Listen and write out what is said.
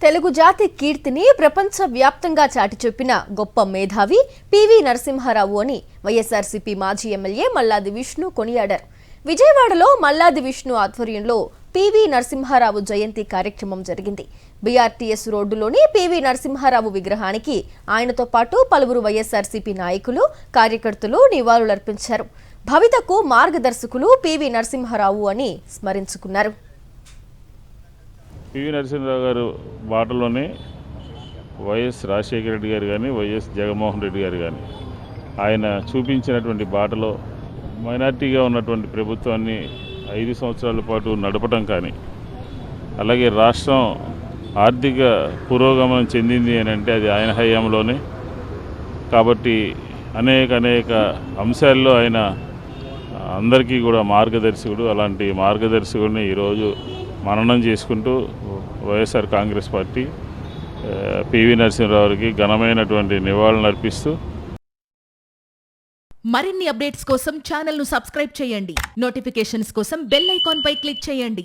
తెలుగు జాతి కీర్తిని ప్రపంచ వ్యాప్తంగా చాటి చెప్పిన గొప్ప మేధావి పివి నరసింహారావు అని వైఎస్ఆర్సీపీ మాజీ ఎమ్మెల్యే మల్లాది విష్ణు కొనియాడారు. విజయవాడలో మల్లాది విష్ణు ఆధ్వర్యంలో పివి నరసింహారావు జయంతి కార్యక్రమం జరిగింది. బీఆర్టీఎస్ రోడ్డులోని పివి నరసింహారావు విగ్రహానికి ఆయనతో పాటు పలువురు వైఎస్ఆర్సీపీ నాయకులు, కార్యకర్తలు నివాళులర్పించారు. భవితకు మార్గదర్శకులు పివి నరసింహారావు అని స్మరించుకున్నారు. పివి నరసింహారావు గారు బాటలోనే వైఎస్ రాజశేఖర రెడ్డి గారు కానీ, వైఎస్ జగన్మోహన్ రెడ్డి గారు కానీ ఆయన చూపించినటువంటి బాటలో మైనార్టీగా ఉన్నటువంటి ప్రభుత్వాన్ని 5 సంవత్సరాల పాటు నడపడం కానీ, అలాగే రాష్ట్రం ఆర్థిక పురోగమనం చెందింది అని అంటే అది ఆయన హయాంలోనే. కాబట్టి అనేక అంశాల్లో ఆయన అందరికీ కూడా మార్గదర్శకుడు. అలాంటి మార్గదర్శకుడిని ఈరోజు మననం చేసుకుంటూ వైఎస్ఆర్ కాంగ్రెస్ పార్టీ పివి నరసింహారావుకి ఘనమైనటువంటి నివాళులు అర్పిస్తూ మరిన్ని అప్డేట్స్ కోసం ఛానల్ను సబ్స్క్రైబ్ చేయండి. నోటిఫికేషన్స్ కోసం బెల్ ఐకాన్ పై క్లిక్ చేయండి.